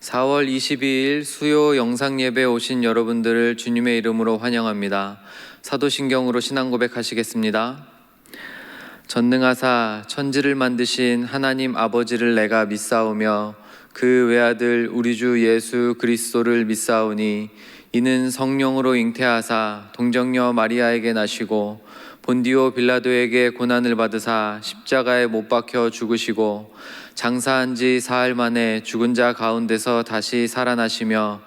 4월 22일 수요 영상 예배에 오신 여러분들을 주님의 이름으로 환영합니다. 사도신경으로 신앙 고백하시겠습니다. 전능하사 천지를 만드신 하나님 아버지를 내가 믿사오며 그 외아들 우리 주 예수 그리스도를 믿사오니 이는 성령으로 잉태하사 동정녀 마리아에게 나시고 본디오 빌라도에게 고난을 받으사 십자가에 못 박혀 죽으시고 장사한 지 사흘 만에 죽은 자 가운데서 다시 살아나시며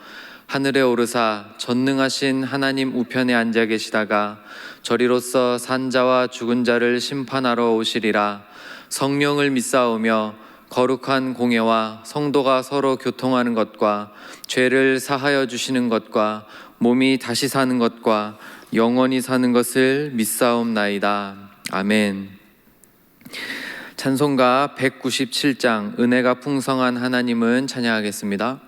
하늘에 오르사 전능하신 하나님 우편에 앉아 계시다가 저리로서 산 자와 죽은 자를 심판하러 오시리라. 성령을 믿사오며 거룩한 공예와 성도가 서로 교통하는 것과 죄를 사하여 주시는 것과 몸이 다시 사는 것과 영원히 사는 것을 믿사옵나이다. 아멘. 찬송가 197장 은혜가 풍성한 하나님은 찬양하겠습니다.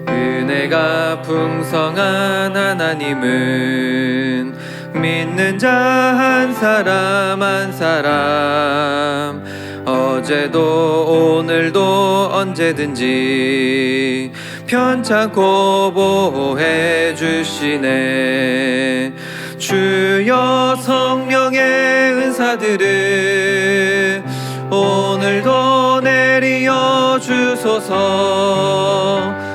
은혜가 풍성한 하나님은 믿는 자 한 사람 한 사람 어제도 오늘도 언제든지 편찮고 보호해 주시네. 주여 성령의 은사들을 오늘도 내리어 주소서.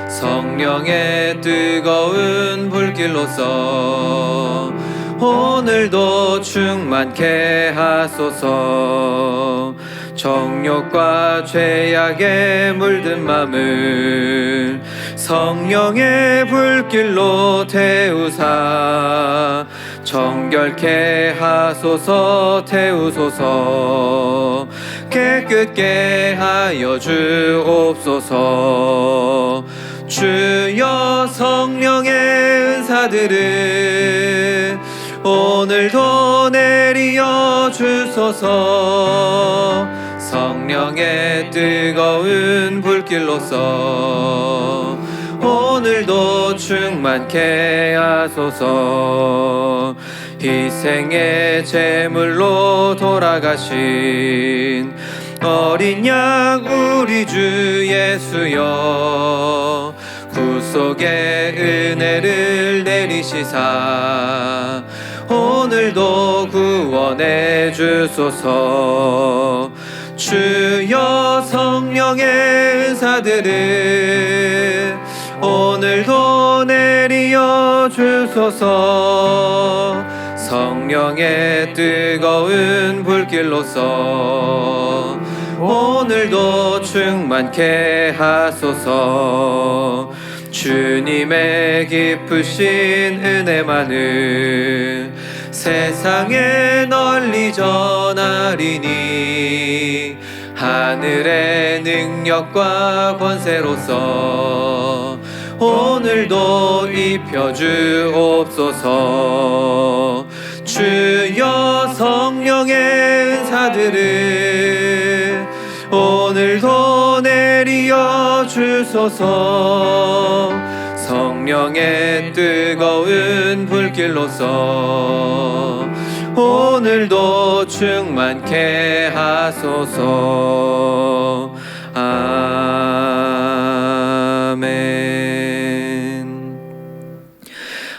성령의 뜨거운 불길로서 오늘도 충만케 하소서. 정욕과 죄악에 물든 맘을 성령의 불길로 태우사 정결케 하소서. 태우소서. 깨끗게 하여 주옵소서. 주여 성령의 은사들을 오늘도 내리어 주소서. 성령의 뜨거운 불길로서 오늘도 충만케 하소서. 희생의 제물로 돌아가신 어린 양 우리 주 예수여 구속의 은혜를 내리시사 오늘도 구원해 주소서. 주여 성령의 은사들을 오늘도 내리어 주소서. 성령의 뜨거운 불길로서 오늘도 충만케 하소서. 주님의 깊으신 은혜만을 세상에 널리 전하리니 하늘의 능력과 권세로서 오늘도 입혀주옵소서. 주여 성령의 은사들을 오늘도 내리어 주소서. 성령의 뜨거운 불길로서 오늘도 충만케 하소서. 아멘.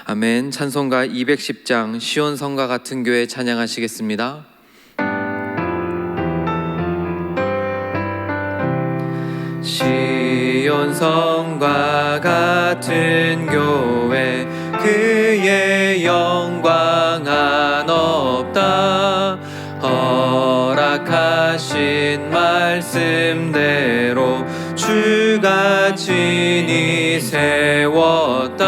아멘. 찬송가 210장 시온 성과 같은 교회 찬양하시겠습니다. 시온 성과 같은 교회 그의 영광 한없다. 허락하신 말씀대로 주가 친히 세웠다.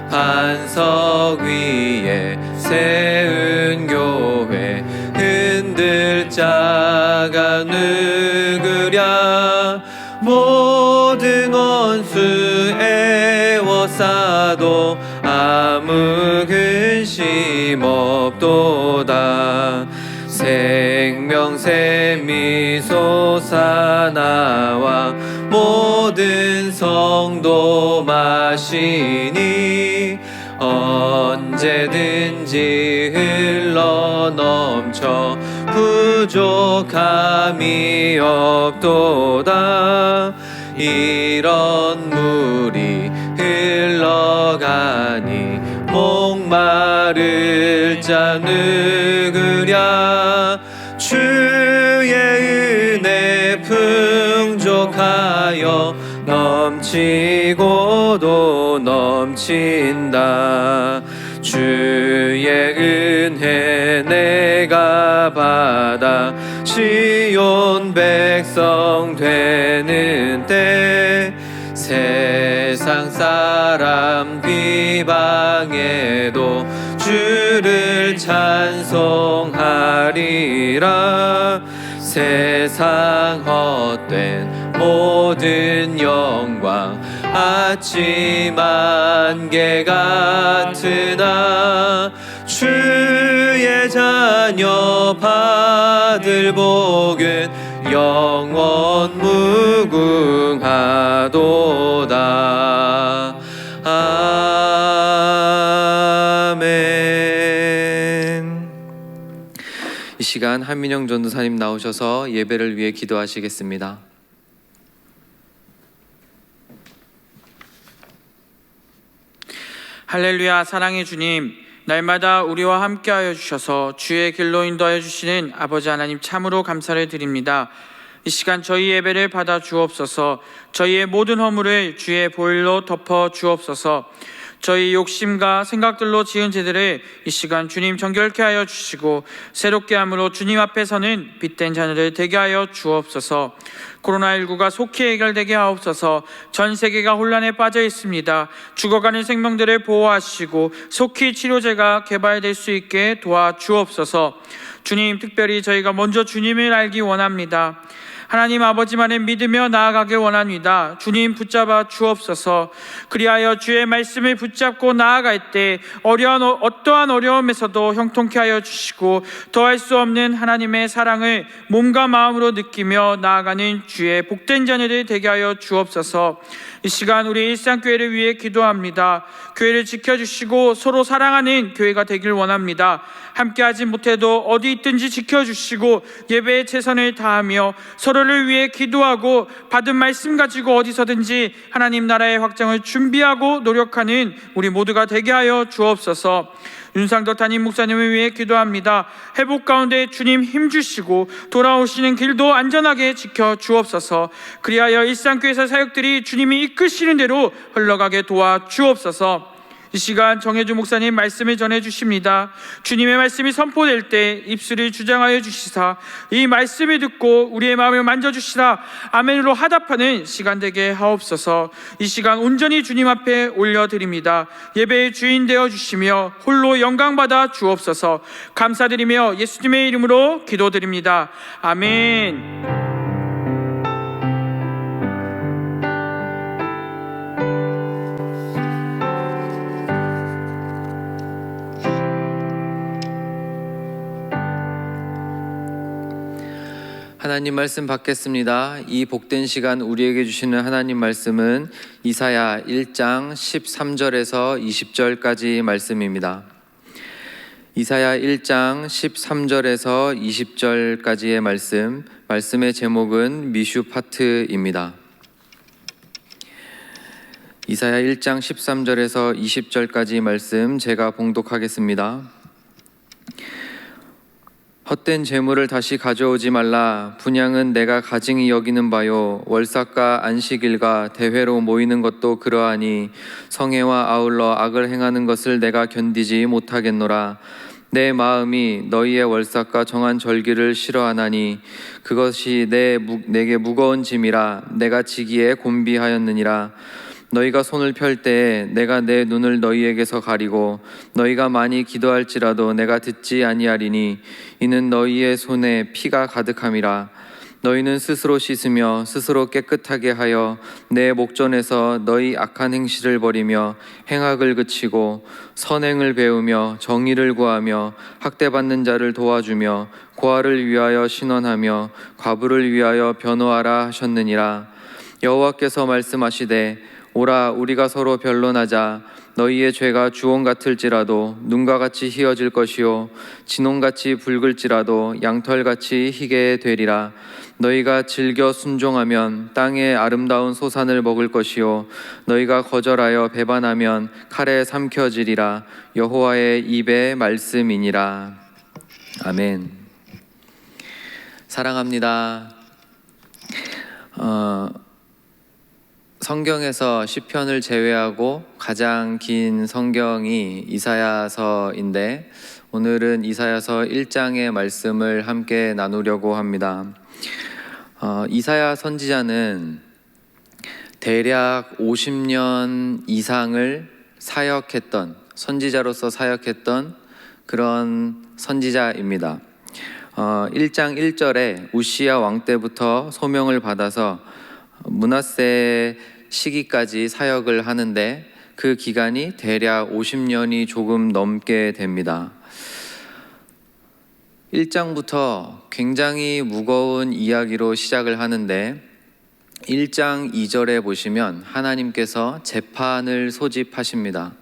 반석 위에 세운 교회 흔들 자가 누구랴. 모든 원수 애워싸도 아무 근심 없도다. 생명샘이 솟아나와 모든 성도 마시니 언제든지 얼마든지 흘러 넘쳐 부족함이 없도다. 이런 물이 흘러가니 목마를 자 누구랴. 주의 은혜 풍족하여 넘치고도 넘친다. 주의 은혜 내가 받아 시온 백성 되는 때 세상 사람 비방해도 주를 찬송하리라. 세상 헛된 모든 영광 아침 안개 같으나 주의 자녀 받을 복은 영원 무궁하도다. 아멘. 이 시간 한민영 전도사님 나오셔서 예배를 위해 기도하시겠습니다. 할렐루야. 사랑의 주님, 날마다 우리와 함께하여 주셔서 주의 길로 인도하여 주시는 아버지 하나님 참으로 감사를 드립니다. 이 시간 저희 예배를 받아 주옵소서. 저희의 모든 허물을 주의 보혈로 덮어 주옵소서. 저희 욕심과 생각들로 지은 죄들을 이 시간 주님 정결케 하여 주시고 새롭게 함으로 주님 앞에 서는 빛된 자녀를 되게 하여 주옵소서. 코로나19가 속히 해결되게 하옵소서. 전 세계가 혼란에 빠져 있습니다. 죽어가는 생명들을 보호하시고 속히 치료제가 개발될 수 있게 도와주옵소서. 주님, 특별히 저희가 먼저 주님을 알기 원합니다. 하나님 아버지만을 믿으며 나아가길 원합니다. 주님 붙잡아 주옵소서. 그리하여 주의 말씀을 붙잡고 나아갈 때 어떠한 어려움에서도 형통케 하여 주시고 더할 수 없는 하나님의 사랑을 몸과 마음으로 느끼며 나아가는 주의 복된 자녀들 되게 하여 주옵소서. 이 시간 우리 일상교회를 위해 기도합니다. 교회를 지켜주시고 서로 사랑하는 교회가 되길 원합니다. 함께하지 못해도 어디 있든지 지켜주시고 예배에 최선을 다하며 서로를 위해 기도하고 받은 말씀 가지고 어디서든지 하나님 나라의 확장을 준비하고 노력하는 우리 모두가 되게 하여 주옵소서. 윤상덕 담임 목사님을 위해 기도합니다. 회복 가운데 주님 힘주시고 돌아오시는 길도 안전하게 지켜 주옵소서. 그리하여 일상교회에서 사역들이 주님이 이끄시는 대로 흘러가게 도와 주옵소서. 이 시간 정혜주 목사님 말씀을 전해주십니다. 주님의 말씀이 선포될 때 입술을 주장하여 주시사 이 말씀을 듣고 우리의 마음을 만져주시사 아멘으로 화답하는 시간 되게 하옵소서. 이 시간 온전히 주님 앞에 올려드립니다. 예배의 주인 되어주시며 홀로 영광받아 주옵소서. 감사드리며 예수님의 이름으로 기도드립니다. 아멘. 하나님 말씀 받겠습니다. 이 복된 시간 우리에게 주시는 하나님 말씀은 이사야 1장 13절에서 20절까지 말씀입니다. 이사야 1장 13절에서 20절까지의 말씀의 제목은 미슈파트입니다. 이사야 1장 13절에서 20절까지 말씀 제가 봉독하겠습니다. 헛된 재물을 다시 가져오지 말라. 분향은 내가 가증히 여기는 바요. 월삭과 안식일과 대회로 모이는 것도 그러하니 성회와 아울러 악을 행하는 것을 내가 견디지 못하겠노라. 내 마음이 너희의 월삭과 정한 절기를 싫어하나니 그것이 내게 무거운 짐이라. 내가 지기에 곤비하였느니라. 너희가 손을 펼 때에 내가 내 눈을 너희에게서 가리고 너희가 많이 기도할지라도 내가 듣지 아니하리니 이는 너희의 손에 피가 가득함이라. 너희는 스스로 씻으며 스스로 깨끗하게 하여 내 목전에서 너희 악한 행실을 버리며 행악을 그치고 선행을 배우며 정의를 구하며 학대받는 자를 도와주며 고아를 위하여 신원하며 과부를 위하여 변호하라 하셨느니라. 여호와께서 말씀하시되 오라 우리가 서로 변론하자. 너희의 죄가 주홍 같을지라도 눈과 같이 희어질 것이요 진홍같이 붉을지라도 양털같이 희게 되리라. 너희가 즐겨 순종하면 땅의 아름다운 소산을 먹을 것이요 너희가 거절하여 배반하면 칼에 삼켜지리라. 여호와의 입의 말씀이니라. 아멘. 사랑합니다. 성경에서 시편을 제외하고 가장 긴 성경이 이사야서인데 오늘은 이사야서 1장의 말씀을 함께 나누려고 합니다. 이사야 선지자는 대략 50년 이상을 사역했던 선지자로서 사역했던 그런 선지자입니다. 1장 1절에 우시야 왕 때부터 소명을 받아서 므낫세 시기까지 사역을 하는데 그 기간이 대략 50년이 조금 넘게 됩니다. 1장부터 굉장히 무거운 이야기로 시작을 하는데 1장 2절에 보시면 하나님께서 재판을 소집하십니다.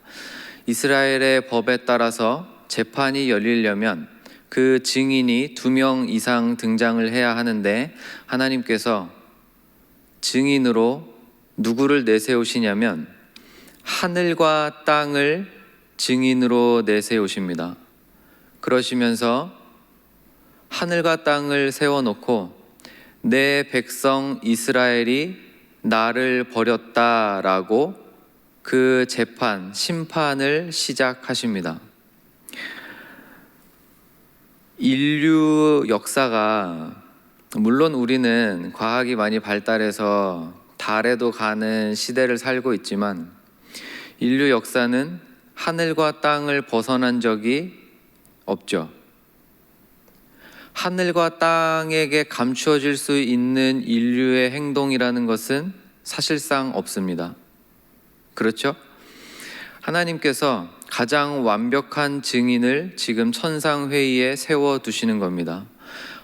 이스라엘의 법에 따라서 재판이 열리려면 그 증인이 2명 이상 등장을 해야 하는데 하나님께서 증인으로 누구를 내세우시냐면 하늘과 땅을 증인으로 내세우십니다. 그러시면서 하늘과 땅을 세워놓고 내 백성 이스라엘이 나를 버렸다라고 그 재판, 심판을 시작하십니다. 인류 역사가 물론 우리는 과학이 많이 발달해서 달에도 가는 시대를 살고 있지만 인류 역사는 하늘과 땅을 벗어난 적이 없죠. 하늘과 땅에게 감추어질 수 있는 인류의 행동이라는 것은 사실상 없습니다. 그렇죠? 하나님께서 가장 완벽한 증인을 지금 천상회의에 세워두시는 겁니다.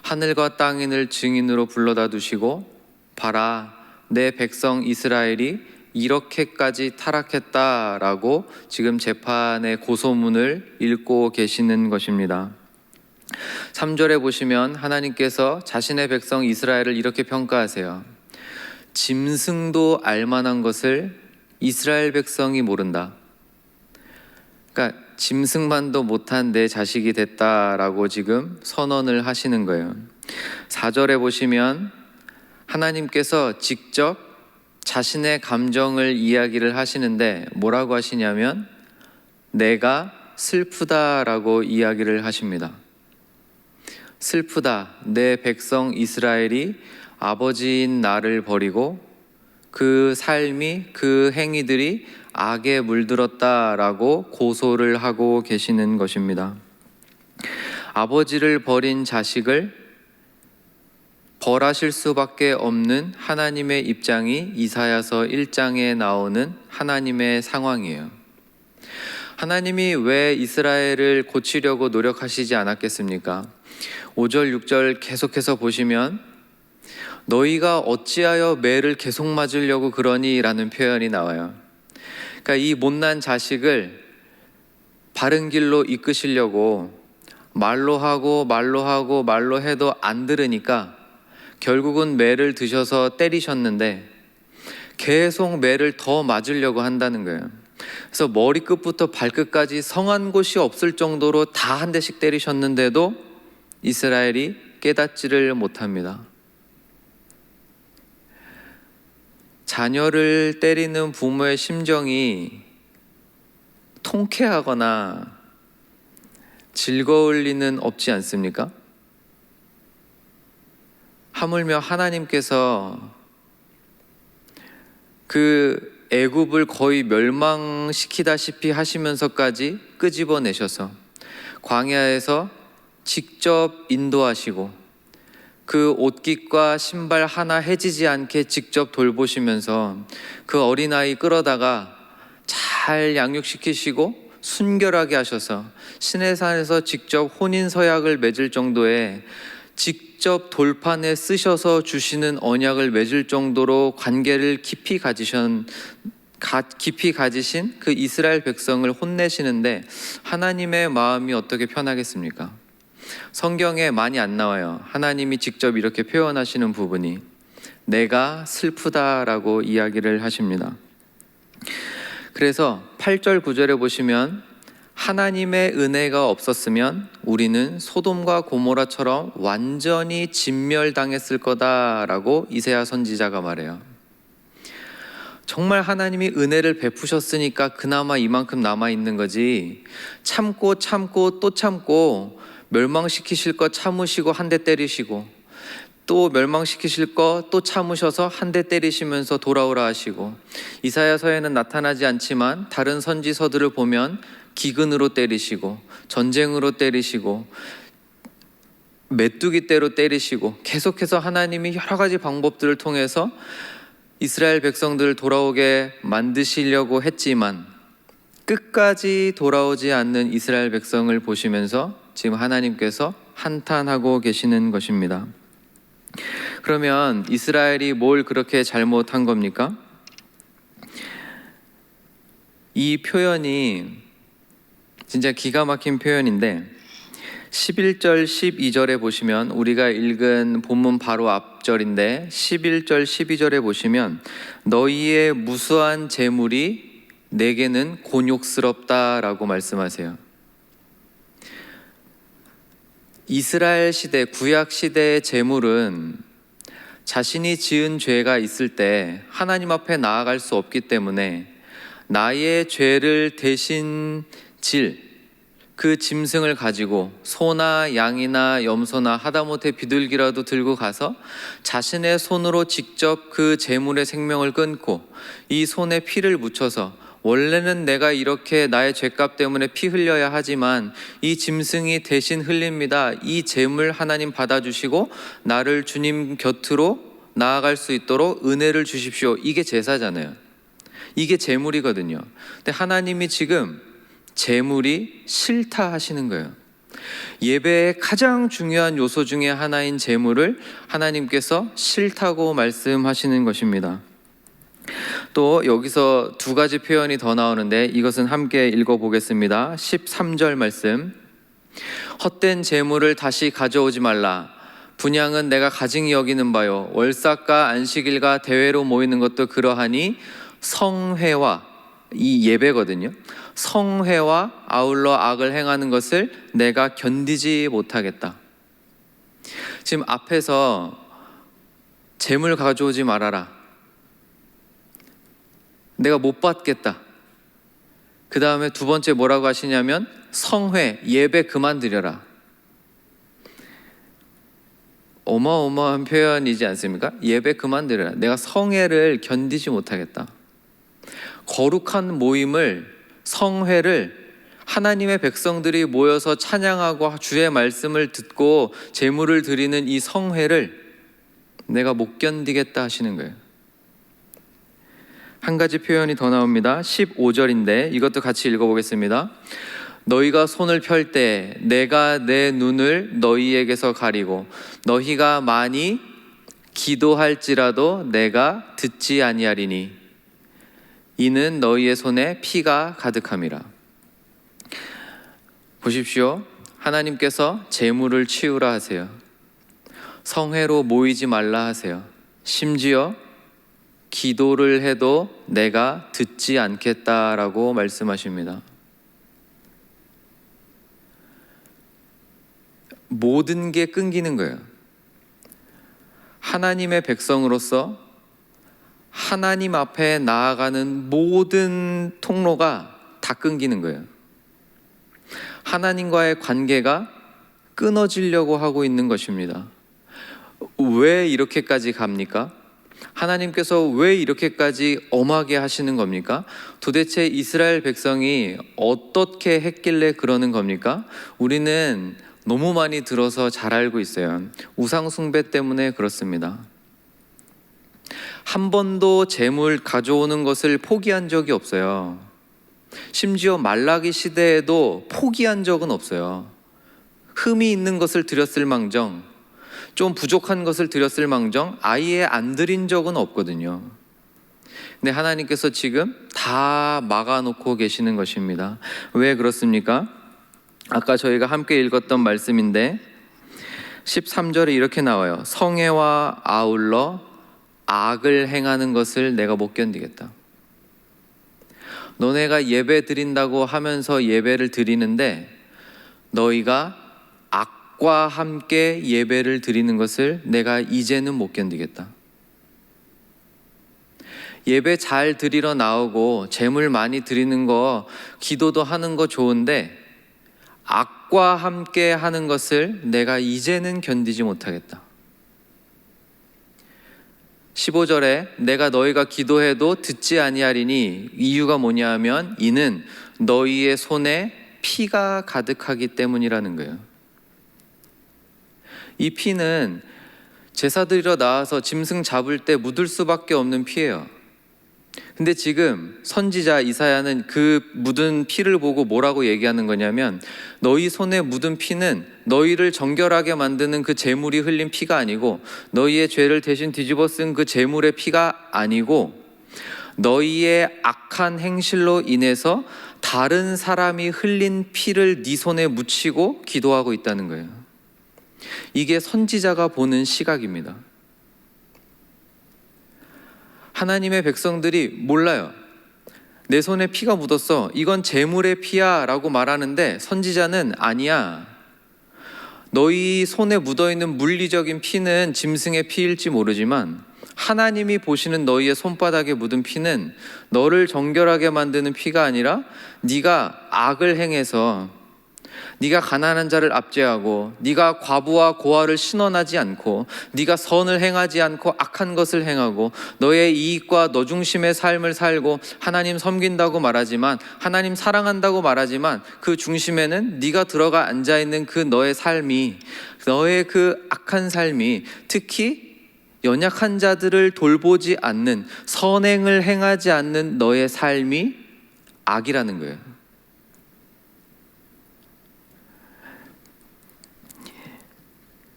하늘과 땅인을 증인으로 불러다 두시고 봐라 내 백성 이스라엘이 이렇게까지 타락했다라고 지금 재판의 고소문을 읽고 계시는 것입니다. 3절에 보시면 하나님께서 자신의 백성 이스라엘을 이렇게 평가하세요. 짐승도 알만한 것을 이스라엘 백성이 모른다. 그러니까 짐승만도 못한 내 자식이 됐다라고 지금 선언을 하시는 거예요. 4절에 보시면 하나님께서 직접 자신의 감정을 이야기를 하시는데 뭐라고 하시냐면 내가 슬프다라고 이야기를 하십니다. 슬프다. 내 백성 이스라엘이 아버지인 나를 버리고 그 삶이 그 행위들이 악에 물들었다라고 고소를 하고 계시는 것입니다. 아버지를 버린 자식을 벌하실 수밖에 없는 하나님의 입장이 이사야서 1장에 나오는 하나님의 상황이에요. 하나님이 왜 이스라엘을 고치려고 노력하시지 않았겠습니까? 5절, 6절 계속해서 보시면 너희가 어찌하여 매를 계속 맞으려고 그러니? 라는 표현이 나와요. 그러니까 이 못난 자식을 바른 길로 이끄시려고 말로 하고 해도 안 들으니까 결국은 매를 드셔서 때리셨는데 계속 매를 더 맞으려고 한다는 거예요. 그래서 머리끝부터 발끝까지 성한 곳이 없을 정도로 다 한 대씩 때리셨는데도 이스라엘이 깨닫지를 못합니다. 자녀를 때리는 부모의 심정이 통쾌하거나 즐거울 리는 없지 않습니까? 하물며 하나님께서 그 애굽을 거의 멸망시키다시피 하시면서까지 끄집어내셔서 광야에서 직접 인도하시고 그 옷깃과 신발 하나 해지지 않게 직접 돌보시면서 그 어린아이 끌어다가 잘 양육시키시고 순결하게 하셔서 시내산에서 직접 혼인서약을 맺을 정도의 직접 돌판에 쓰셔서 주시는 언약을 맺을 정도로 관계를 깊이 가지신 깊이 가지신 그 이스라엘 백성을 혼내시는데 하나님의 마음이 어떻게 편하겠습니까? 성경에 많이 안 나와요. 하나님이 직접 이렇게 표현하시는 부분이 내가 슬프다라고 이야기를 하십니다. 그래서 8절 9절에 보시면 하나님의 은혜가 없었으면 우리는 소돔과 고모라처럼 완전히 진멸당했을 거다라고 이사야 선지자가 말해요. 정말 하나님이 은혜를 베푸셨으니까 그나마 이만큼 남아있는 거지, 참고 또 참고 멸망시키실 거 참으시고 한 대 때리시고 또 멸망시키실 거 또 참으셔서 한 대 때리시면서 돌아오라 하시고, 이사야서에는 나타나지 않지만 다른 선지서들을 보면 기근으로 때리시고 전쟁으로 때리시고 메뚜기 떼로 때리시고 계속해서 하나님이 여러 가지 방법들을 통해서 이스라엘 백성들을 돌아오게 만드시려고 했지만 끝까지 돌아오지 않는 이스라엘 백성을 보시면서 지금 하나님께서 한탄하고 계시는 것입니다. 그러면 이스라엘이 뭘 그렇게 잘못한 겁니까? 이 표현이 진짜 기가 막힌 표현인데 11절 12절에 보시면, 우리가 읽은 본문 바로 앞절인데 11절 12절에 보시면 너희의 무수한 재물이 내게는 곤욕스럽다라고 말씀하세요. 이스라엘 시대, 구약 시대의 재물은 자신이 지은 죄가 있을 때 하나님 앞에 나아갈 수 없기 때문에 나의 죄를 대신 질 그 짐승을 가지고 소나 양이나 염소나 하다못해 비둘기라도 들고 가서 자신의 손으로 직접 그 재물의 생명을 끊고 이 손에 피를 묻혀서, 원래는 내가 이렇게 나의 죄값 때문에 피 흘려야 하지만 이 짐승이 대신 흘립니다. 이 재물 하나님 받아주시고 나를 주님 곁으로 나아갈 수 있도록 은혜를 주십시오. 이게 제사잖아요. 이게 재물이거든요. 근데 하나님이 지금 재물이 싫다 하시는 거예요. 예배의 가장 중요한 요소 중에 하나인 재물을 하나님께서 싫다고 말씀하시는 것입니다. 또 여기서 두 가지 표현이 더 나오는데 이것은 함께 읽어보겠습니다. 13절 말씀, 헛된 재물을 다시 가져오지 말라. 분향은 내가 가증히 여기는 바요. 월삭과 안식일과 대회로 모이는 것도 그러하니 성회와, 이 예배거든요, 성회와 아울러 악을 행하는 것을 내가 견디지 못하겠다. 지금 앞에서 재물 가져오지 말아라, 내가 못 받겠다. 그 다음에 두 번째 뭐라고 하시냐면 성회, 예배 그만 드려라. 어마어마한 표현이지 않습니까? 예배 그만 드려라. 내가 성회를 견디지 못하겠다. 거룩한 모임을, 성회를, 하나님의 백성들이 모여서 찬양하고 주의 말씀을 듣고 제물을 드리는 이 성회를 내가 못 견디겠다 하시는 거예요. 한 가지 표현이 더 나옵니다. 15절인데 이것도 같이 읽어보겠습니다. 너희가 손을 펼 때 내가 내 눈을 너희에게서 가리고 너희가 많이 기도할지라도 내가 듣지 아니하리니 이는 너희의 손에 피가 가득함이라. 보십시오. 하나님께서 재물을 치우라 하세요. 성회로 모이지 말라 하세요. 심지어 기도를 해도 내가 듣지 않겠다라고 말씀하십니다. 모든 게 끊기는 거예요. 하나님의 백성으로서 하나님 앞에 나아가는 모든 통로가 다 끊기는 거예요. 하나님과의 관계가 끊어지려고 하고 있는 것입니다. 왜 이렇게까지 갑니까? 하나님께서 왜 이렇게까지 엄하게 하시는 겁니까? 도대체 이스라엘 백성이 어떻게 했길래 그러는 겁니까? 우리는 너무 많이 들어서 잘 알고 있어요. 우상 숭배 때문에 그렇습니다. 한 번도 재물 가져오는 것을 포기한 적이 없어요. 심지어 말라기 시대에도 포기한 적은 없어요. 흠이 있는 것을 드렸을 망정, 좀 부족한 것을 드렸을 망정 아예 안 드린 적은 없거든요. 근데 하나님께서 지금 다 막아놓고 계시는 것입니다. 왜 그렇습니까? 아까 저희가 함께 읽었던 말씀인데 13절에 이렇게 나와요. 성애와 아울러 악을 행하는 것을 내가 못 견디겠다. 너네가 예배 드린다고 하면서 예배를 드리는데 너희가 악과 함께 예배를 드리는 것을 내가 이제는 못 견디겠다. 예배 잘 드리러 나오고 제물 많이 드리는 거, 기도도 하는 거 좋은데 악과 함께 하는 것을 내가 이제는 견디지 못하겠다. 15절에 내가 너희가 기도해도 듣지 아니하리니 이유가 뭐냐 하면 이는 너희의 손에 피가 가득하기 때문이라는 거예요. 이 피는 제사 드리러 나와서 짐승 잡을 때 묻을 수밖에 없는 피예요. 근데 지금 선지자 이사야는 그 묻은 피를 보고 뭐라고 얘기하는 거냐면 너희 손에 묻은 피는 너희를 정결하게 만드는 그 제물이 흘린 피가 아니고 너희의 죄를 대신 뒤집어 쓴 그 제물의 피가 아니고 너희의 악한 행실로 인해서 다른 사람이 흘린 피를 네 손에 묻히고 기도하고 있다는 거예요. 이게 선지자가 보는 시각입니다. 하나님의 백성들이 몰라요. 내 손에 피가 묻었어. 이건 제물의 피야 라고 말하는데 선지자는 아니야. 너희 손에 묻어있는 물리적인 피는 짐승의 피일지 모르지만 하나님이 보시는 너희의 손바닥에 묻은 피는 너를 정결하게 만드는 피가 아니라 네가 악을 행해서 네가 가난한 자를 압제하고 네가 과부와 고아를 신원하지 않고 네가 선을 행하지 않고 악한 것을 행하고 너의 이익과 너 중심의 삶을 살고 하나님 섬긴다고 말하지만 하나님 사랑한다고 말하지만 그 중심에는 네가 들어가 앉아있는 그 너의 삶이 너의 그 악한 삶이 특히 연약한 자들을 돌보지 않는 선행을 행하지 않는 너의 삶이 악이라는 거예요.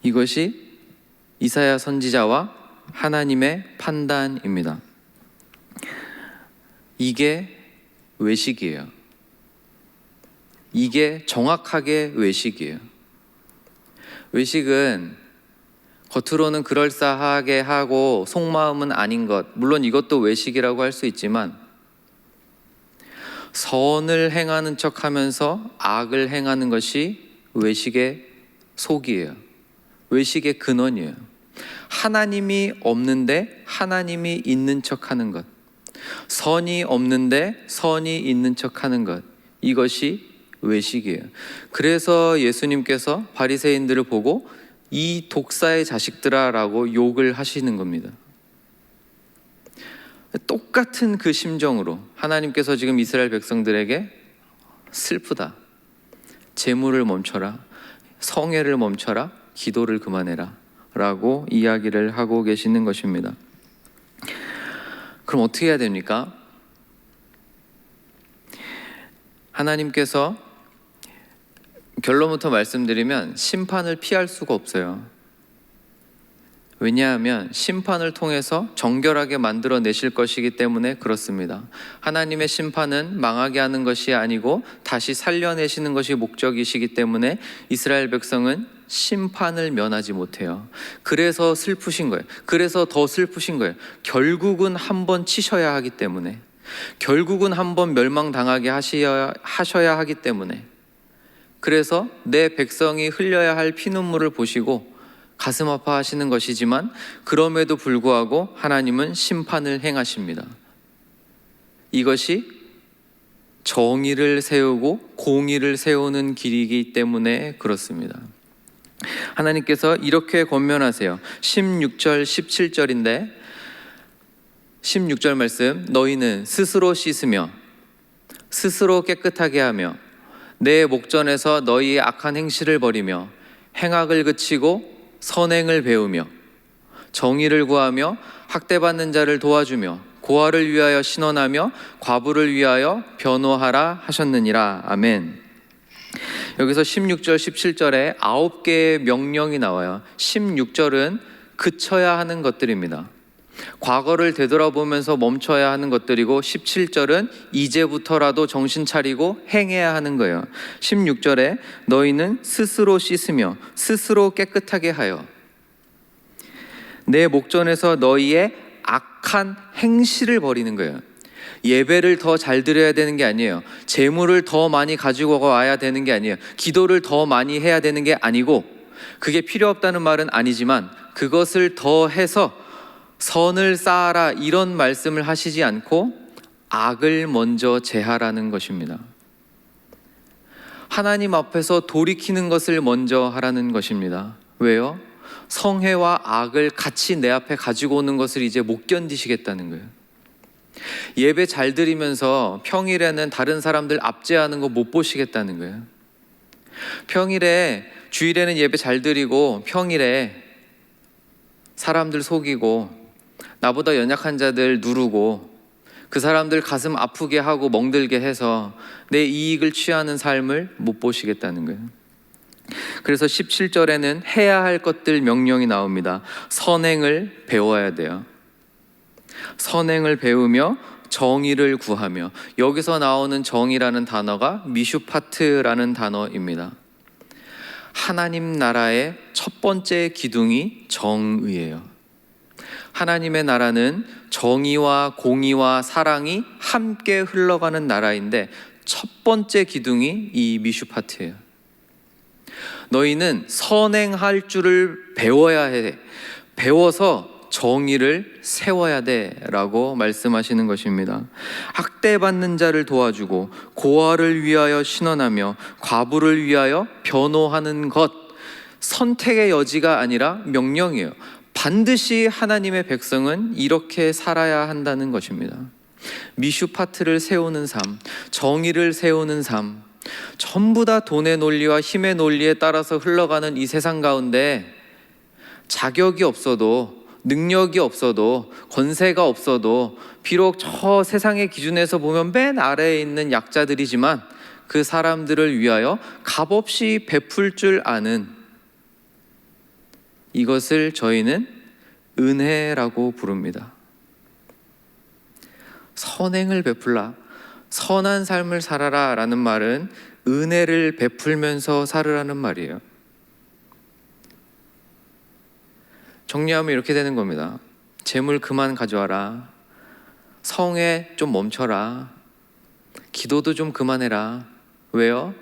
이것이 이사야 선지자와 하나님의 판단입니다. 이게 외식이에요. 이게 정확하게 외식이에요. 외식은 겉으로는 그럴싸하게 하고 속마음은 아닌 것, 물론 이것도 외식이라고 할 수 있지만 선을 행하는 척하면서 악을 행하는 것이 외식의 속이에요. 외식의 근원이에요. 하나님이 없는데 하나님이 있는 척하는 것, 선이 없는데 선이 있는 척하는 것, 이것이 외식이에요. 그래서 예수님께서 바리새인들을 보고 이 독사의 자식들아 라고 욕을 하시는 겁니다. 똑같은 그 심정으로 하나님께서 지금 이스라엘 백성들에게 슬프다, 재물을 멈춰라, 성애를 멈춰라, 기도를 그만해라 라고 이야기를 하고 계시는 것입니다. 그럼 어떻게 해야 됩니까? 하나님께서 결론부터 말씀드리면 심판을 피할 수가 없어요. 왜냐하면 심판을 통해서 정결하게 만들어내실 것이기 때문에 그렇습니다. 하나님의 심판은 망하게 하는 것이 아니고 다시 살려내시는 것이 목적이시기 때문에 이스라엘 백성은 심판을 면하지 못해요. 그래서 슬프신 거예요. 그래서 더 슬프신 거예요. 결국은 한번 치셔야 하기 때문에, 결국은 한번 멸망당하게 하셔야 하기 때문에, 그래서 내 백성이 흘려야 할 피눈물을 보시고 가슴 아파하시는 것이지만 그럼에도 불구하고 하나님은 심판을 행하십니다. 이것이 정의를 세우고 공의를 세우는 길이기 때문에 그렇습니다. 하나님께서 이렇게 권면하세요. 16절 17절인데 16절 말씀, 너희는 스스로 씻으며 스스로 깨끗하게 하며 내 목전에서 너희의 악한 행실을 버리며 행악을 그치고 선행을 배우며 정의를 구하며 학대받는 자를 도와주며 고아를 위하여 신원하며 과부를 위하여 변호하라 하셨느니라. 아멘. 여기서 16절 17절에 9개의 명령이 나와요. 16절은 그쳐야 하는 것들입니다. 과거를 되돌아보면서 멈춰야 하는 것들이고 17절은 이제부터라도 정신 차리고 행해야 하는 거예요. 16절에 너희는 스스로 씻으며 스스로 깨끗하게 하여 내 목전에서 너희의 악한 행실을 버리는 거예요. 예배를 더 잘 드려야 되는 게 아니에요. 재물을 더 많이 가지고 와야 되는 게 아니에요. 기도를 더 많이 해야 되는 게 아니고, 그게 필요 없다는 말은 아니지만 그것을 더 해서 선을 쌓아라 이런 말씀을 하시지 않고 악을 먼저 제하라는 것입니다. 하나님 앞에서 돌이키는 것을 먼저 하라는 것입니다. 왜요? 성회와 악을 같이 내 앞에 가지고 오는 것을 이제 못 견디시겠다는 거예요. 예배 잘 드리면서 평일에는 다른 사람들 압제하는 거 못 보시겠다는 거예요. 평일에, 주일에는 예배 잘 드리고 평일에 사람들 속이고 나보다 연약한 자들 누르고 그 사람들 가슴 아프게 하고 멍들게 해서 내 이익을 취하는 삶을 못 보시겠다는 거예요. 그래서 17절에는 해야 할 것들 명령이 나옵니다. 선행을 배워야 돼요. 선행을 배우며 정의를 구하며, 여기서 나오는 정의라는 단어가 미슈파트라는 단어입니다. 하나님 나라의 첫 번째 기둥이 정의예요. 하나님의 나라는 정의와 공의와 사랑이 함께 흘러가는 나라인데 첫 번째 기둥이 이 미슈파트예요. 너희는 선행할 줄을 배워야 해. 배워서 정의를 세워야 돼 라고 말씀하시는 것입니다. 학대받는 자를 도와주고 고아를 위하여 신원하며 과부를 위하여 변호하는 것, 선택의 여지가 아니라 명령이에요. 반드시 하나님의 백성은 이렇게 살아야 한다는 것입니다. 미슈파트를 세우는 삶, 정의를 세우는 삶, 전부 다 돈의 논리와 힘의 논리에 따라서 흘러가는 이 세상 가운데 자격이 없어도, 능력이 없어도, 권세가 없어도, 비록 저 세상의 기준에서 보면 맨 아래에 있는 약자들이지만 그 사람들을 위하여 값없이 베풀 줄 아는, 이것을 저희는 은혜라고 부릅니다. 선행을 베풀라, 선한 삶을 살아라 라는 말은 은혜를 베풀면서 살으라는 말이에요. 정리하면 이렇게 되는 겁니다. 재물 그만 가져와라, 성회 좀 멈춰라, 기도도 좀 그만해라. 왜요?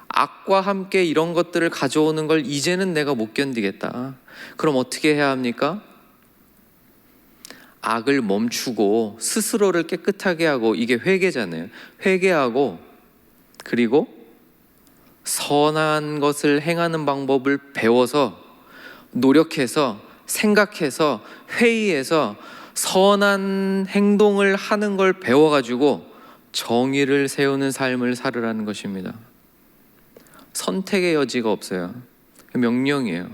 악과 함께 이런 것들을 가져오는 걸 이제는 내가 못 견디겠다. 그럼 어떻게 해야 합니까? 악을 멈추고 스스로를 깨끗하게 하고, 이게 회개잖아요. 회개하고, 그리고 선한 것을 행하는 방법을 배워서, 노력해서, 생각해서, 회의해서 선한 행동을 하는 걸 배워가지고 정의를 세우는 삶을 살으라는 것입니다. 선택의 여지가 없어요. 명령이에요.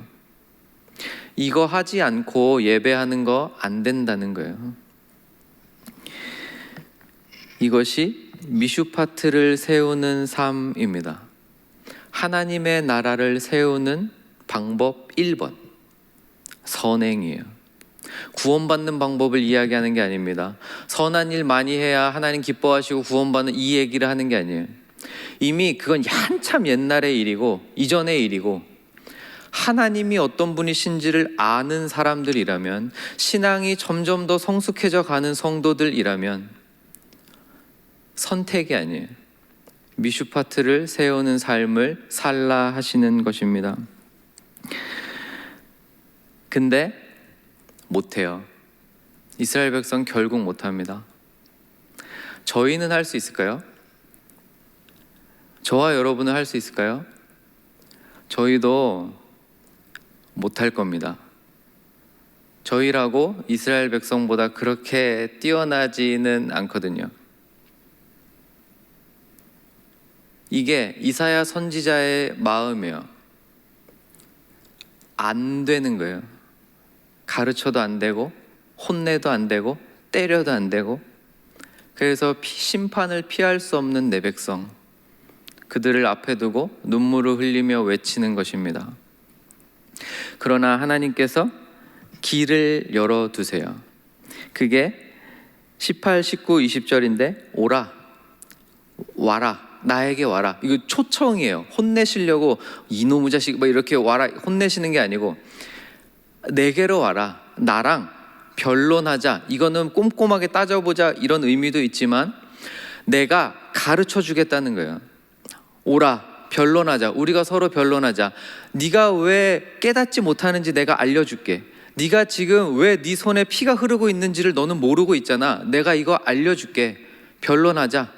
이거 하지 않고 예배하는 거 안 된다는 거예요. 이것이 미슈파트를 세우는 삶입니다. 하나님의 나라를 세우는 방법 1번, 선행이에요. 구원받는 방법을 이야기하는 게 아닙니다. 선한 일 많이 해야 하나님 기뻐하시고 구원받는 이 얘기를 하는 게 아니에요. 이미 그건 한참 옛날의 일이고 이전의 일이고, 하나님이 어떤 분이신지를 아는 사람들이라면, 신앙이 점점 더 성숙해져 가는 성도들이라면 선택이 아니에요. 미슈파트를 세우는 삶을 살라 하시는 것입니다. 근데 못해요. 이스라엘 백성 결국 못합니다. 저희는 할 수 있을까요? 저와 여러분은 할 수 있을까요? 저희도 못할 겁니다. 저희라고 이스라엘 백성보다 그렇게 뛰어나지는 않거든요. 이게 이사야 선지자의 마음이에요. 안 되는 거예요. 가르쳐도 안 되고, 혼내도 안 되고, 때려도 안 되고. 그래서 심판을 피할 수 없는 내 백성, 그들을 앞에 두고 눈물을 흘리며 외치는 것입니다. 그러나 하나님께서 길을 열어두세요. 그게 18, 19, 20절인데 오라, 와라, 나에게 와라. 이거 초청이에요. 혼내시려고 이놈의 자식 뭐 이렇게 와라 혼내시는 게 아니고 내게로 와라, 나랑 변론하자. 이거는 꼼꼼하게 따져보자 이런 의미도 있지만 내가 가르쳐 주겠다는 거예요. 오라, 변론하자. 우리가 서로 변론하자. 네가 왜 깨닫지 못하는지 내가 알려줄게. 네가 지금 왜 네 손에 피가 흐르고 있는지를 너는 모르고 있잖아. 내가 이거 알려줄게. 변론하자.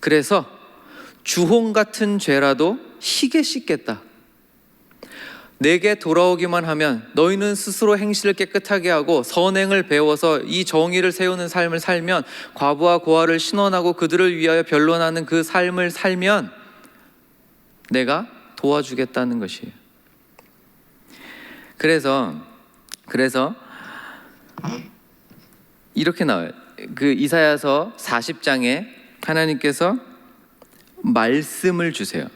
그래서 주홍 같은 죄라도 희게 씻겠다. 내게 돌아오기만 하면 너희는 스스로 행실을 깨끗하게 하고 선행을 배워서 이 정의를 세우는 삶을 살면, 과부와 고아를 신원하고 그들을 위하여 변론하는 그 삶을 살면 내가 도와주겠다는 것이에요. 그래서 이렇게 나와요. 그 이사야서 40장에 하나님께서 말씀을 주세요.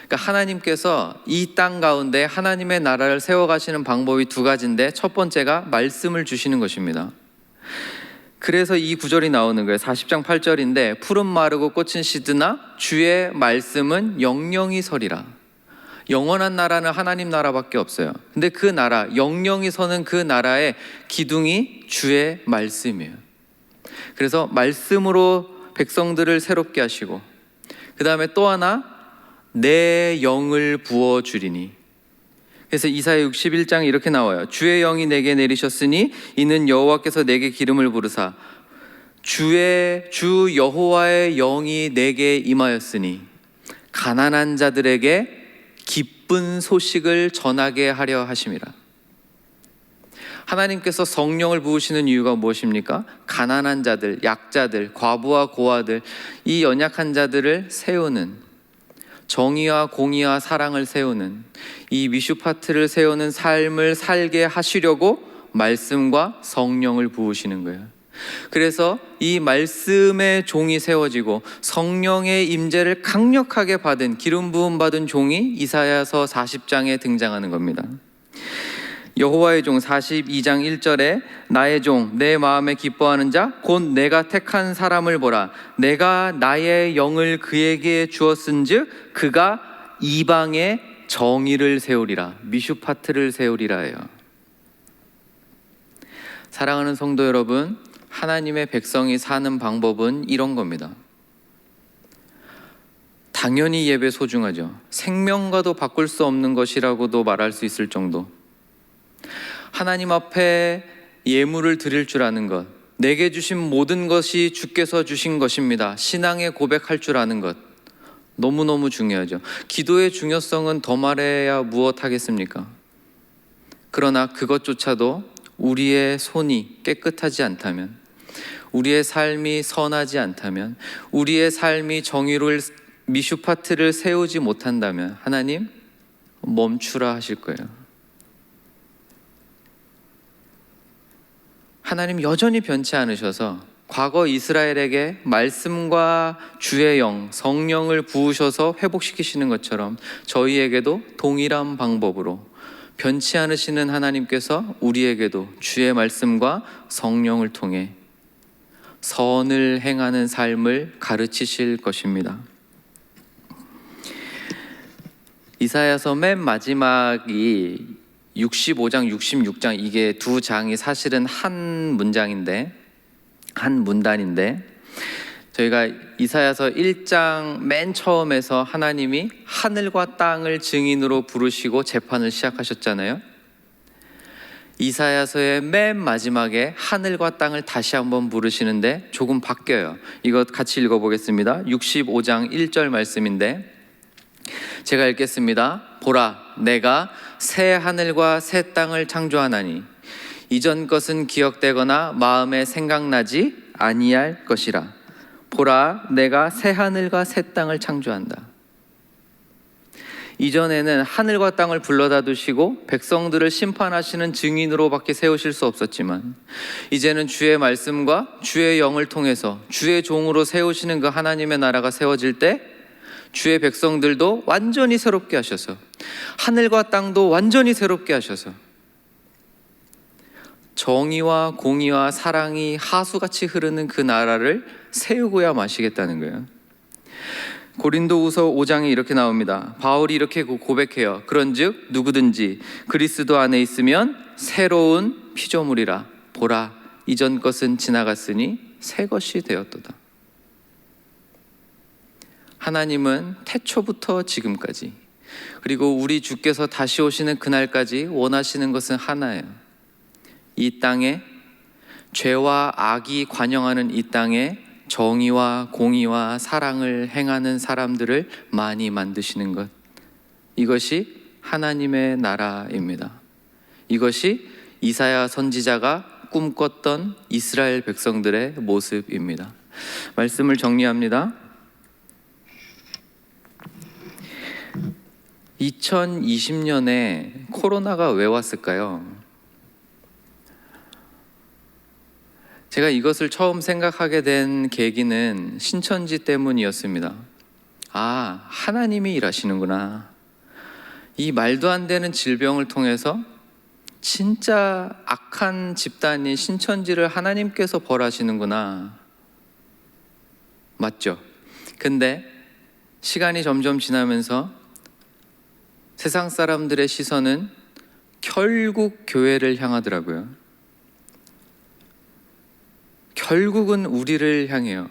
그러니까 하나님께서 이 땅 가운데 하나님의 나라를 세워가시는 방법이 두 가지인데, 첫 번째가 말씀을 주시는 것입니다. 그래서 이 구절이 나오는 거예요. 40장 8절인데 푸른 마르고 꽃은 시드나 주의 말씀은 영영이 서리라. 영원한 나라는 하나님 나라밖에 없어요. 근데 그 나라, 영영이 서는 그 나라의 기둥이 주의 말씀이에요. 그래서 말씀으로 백성들을 새롭게 하시고, 그 다음에 또 하나, 내 영을 부어주리니. 그래서 이사야 61장에 이렇게 나와요. 주의 영이 내게 내리셨으니 이는 여호와께서 내게 기름을 부르사 주 여호와의 영이 내게 임하였으니 가난한 자들에게 기쁜 소식을 전하게 하려 하심이라. 하나님께서 성령을 부으시는 이유가 무엇입니까? 가난한 자들, 약자들, 과부와 고아들, 이 연약한 자들을 세우는, 정의와 공의와 사랑을 세우는, 이 미슈파트를 세우는 삶을 살게 하시려고 말씀과 성령을 부으시는 거예요. 그래서 이 말씀의 종이 세워지고 성령의 임재를 강력하게 받은, 기름 부음 받은 종이 이사야서 40장에 등장하는 겁니다. 여호와의 종 42장 1절에 나의 종 내 마음에 기뻐하는 자 곧 내가 택한 사람을 보라. 내가 나의 영을 그에게 주었은즉 그가 이방에 정의를 세우리라. 미슈파트를 세우리라 해요. 사랑하는 성도 여러분, 하나님의 백성이 사는 방법은 이런 겁니다. 당연히 예배 소중하죠. 생명과도 바꿀 수 없는 것이라고도 말할 수 있을 정도. 하나님 앞에 예물을 드릴 줄 아는 것, 내게 주신 모든 것이 주께서 주신 것입니다, 신앙의 고백할 줄 아는 것, 너무너무 중요하죠. 기도의 중요성은 더 말해야 무엇하겠습니까? 그러나 그것조차도 우리의 손이 깨끗하지 않다면, 우리의 삶이 선하지 않다면, 우리의 삶이 정의로울 미슈파트를 세우지 못한다면 하나님 멈추라 하실 거예요. 하나님 여전히 변치 않으셔서 과거 이스라엘에게 말씀과 주의 영, 성령을 부으셔서 회복시키시는 것처럼 저희에게도 동일한 방법으로 변치 않으시는 하나님께서 우리에게도 주의 말씀과 성령을 통해 선을 행하는 삶을 가르치실 것입니다. 이사야서 맨 마지막이 65장, 66장, 이게 두 장이 사실은 한 문장인데, 한 문단인데, 저희가 이사야서 1장 맨 처음에서 하나님이 하늘과 땅을 증인으로 부르시고 재판을 시작하셨잖아요. 이사야서의 맨 마지막에 하늘과 땅을 다시 한번 부르시는데 조금 바뀌어요. 이것 같이 읽어보겠습니다. 65장 1절 말씀인데 제가 읽겠습니다. 보라, 내가 새 하늘과 새 땅을 창조하나니 이전 것은 기억되거나 마음에 생각나지 아니할 것이라. 보라, 내가 새 하늘과 새 땅을 창조한다. 이전에는 하늘과 땅을 불러다 두시고 백성들을 심판하시는 증인으로밖에 세우실 수 없었지만, 이제는 주의 말씀과 주의 영을 통해서 주의 종으로 세우시는 그 하나님의 나라가 세워질 때 주의 백성들도 완전히 새롭게 하셔서, 하늘과 땅도 완전히 새롭게 하셔서 정의와 공의와 사랑이 하수같이 흐르는 그 나라를 세우고야 마시겠다는 거예요. 고린도후서 5장에 이렇게 나옵니다. 바울이 이렇게 고백해요. 그런즉 누구든지 그리스도 안에 있으면 새로운 피조물이라. 보라, 이전 것은 지나갔으니 새 것이 되었도다. 하나님은 태초부터 지금까지, 그리고 우리 주께서 다시 오시는 그날까지 원하시는 것은 하나예요. 이 땅에, 죄와 악이 관영하는 이 땅에 정의와 공의와 사랑을 행하는 사람들을 많이 만드시는 것, 이것이 하나님의 나라입니다. 이것이 이사야 선지자가 꿈꿨던 이스라엘 백성들의 모습입니다. 말씀을 정리합니다. 2020년에 코로나가 왜 왔을까요? 제가 이것을 처음 생각하게 된 계기는 신천지 때문이었습니다. 아, 하나님이 일하시는구나. 이 말도 안 되는 질병을 통해서 진짜 악한 집단인 신천지를 하나님께서 벌하시는구나. 맞죠? 근데 시간이 점점 지나면서 세상 사람들의 시선은 결국 교회를 향하더라고요. 결국은 우리를 향해요.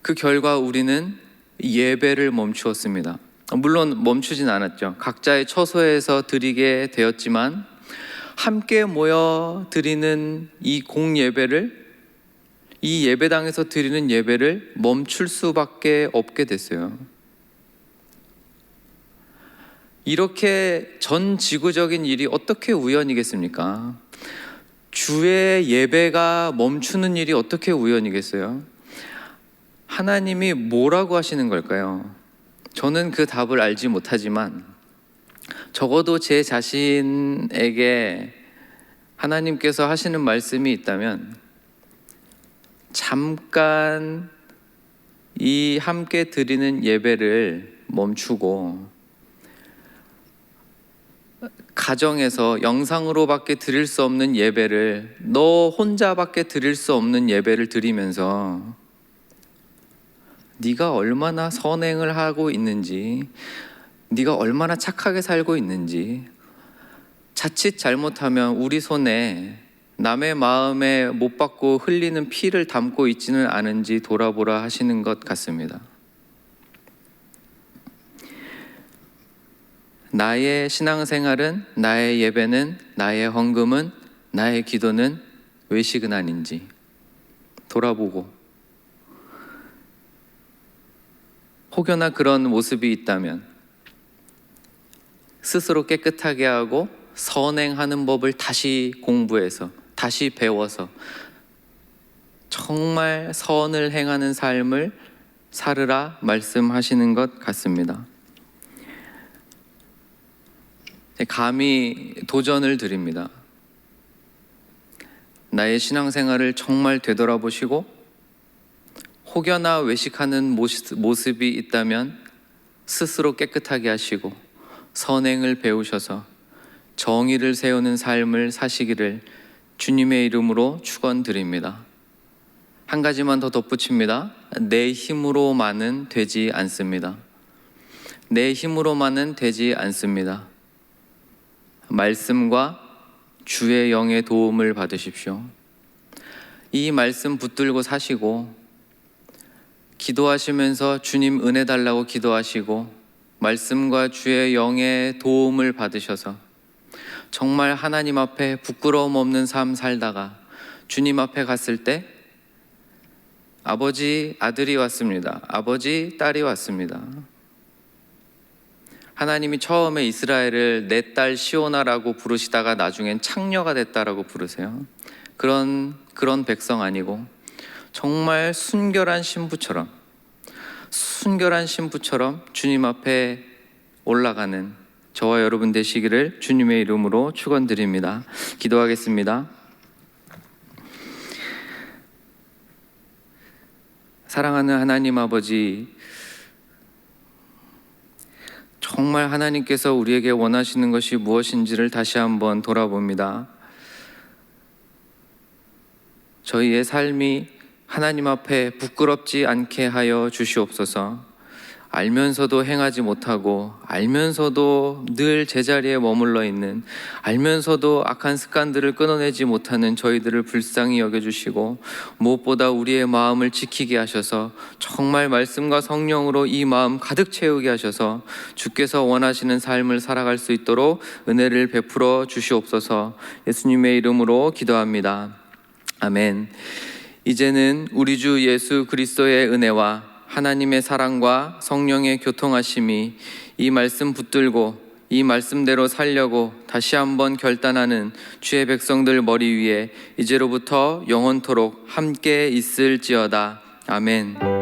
그 결과 우리는 예배를 멈추었습니다. 물론 멈추진 않았죠. 각자의 처소에서 드리게 되었지만 함께 모여 드리는 이 공예배를, 이 예배당에서 드리는 예배를 멈출 수밖에 없게 됐어요. 이렇게 전 지구적인 일이 어떻게 우연이겠습니까? 주의 예배가 멈추는 일이 어떻게 우연이겠어요? 하나님이 뭐라고 하시는 걸까요? 저는 그 답을 알지 못하지만 적어도 제 자신에게 하나님께서 하시는 말씀이 있다면 잠깐 이 함께 드리는 예배를 멈추고 가정에서 영상으로밖에 드릴 수 없는 예배를, 너 혼자밖에 드릴 수 없는 예배를 드리면서 네가 얼마나 선행을 하고 있는지, 네가 얼마나 착하게 살고 있는지, 자칫 잘못하면 우리 손에 남의 마음에 못 박고 흘리는 피를 담고 있지는 않은지 돌아보라 하시는 것 같습니다. 나의 신앙생활은, 나의 예배는, 나의 헌금은, 나의 기도는 외식은 아닌지 돌아보고, 혹여나 그런 모습이 있다면 스스로 깨끗하게 하고 선행하는 법을 다시 공부해서, 다시 배워서 정말 선을 행하는 삶을 살으라 말씀하시는 것 같습니다. 감히 도전을 드립니다. 나의 신앙생활을 정말 되돌아보시고 혹여나 외식하는 모습이 있다면 스스로 깨끗하게 하시고 선행을 배우셔서 정의를 세우는 삶을 사시기를 주님의 이름으로 축원드립니다. 한 가지만 더 덧붙입니다. 내 힘으로만은 되지 않습니다. 내 힘으로만은 되지 않습니다. 말씀과 주의 영의 도움을 받으십시오. 이 말씀 붙들고 사시고 기도하시면서 주님 은혜 달라고 기도하시고 말씀과 주의 영의 도움을 받으셔서 정말 하나님 앞에 부끄러움 없는 삶 살다가 주님 앞에 갔을 때 아버지, 아들이 왔습니다. 아버지, 딸이 왔습니다. 하나님이 처음에 이스라엘을 내 딸 시오나라고 부르시다가 나중엔 창녀가 됐다라고 부르세요. 그런 백성 아니고 정말 순결한 신부처럼 주님 앞에 올라가는 저와 여러분 되시기를 주님의 이름으로 축원드립니다. 기도하겠습니다. 사랑하는 하나님 아버지, 정말 하나님께서 우리에게 원하시는 것이 무엇인지를 다시 한번 돌아봅니다. 저희의 삶이 하나님 앞에 부끄럽지 않게 하여 주시옵소서. 알면서도 행하지 못하고, 알면서도 늘 제자리에 머물러 있는, 알면서도 악한 습관들을 끊어내지 못하는 저희들을 불쌍히 여겨주시고, 무엇보다 우리의 마음을 지키게 하셔서 정말 말씀과 성령으로 이 마음 가득 채우게 하셔서 주께서 원하시는 삶을 살아갈 수 있도록 은혜를 베풀어 주시옵소서. 예수님의 이름으로 기도합니다. 아멘. 이제는 우리 주 예수 그리스도의 은혜와 하나님의 사랑과 성령의 교통하심이 이 말씀 붙들고 이 말씀대로 살려고 다시 한번 결단하는 주의 백성들 머리 위에 이제로부터 영원토록 함께 있을지어다. 아멘.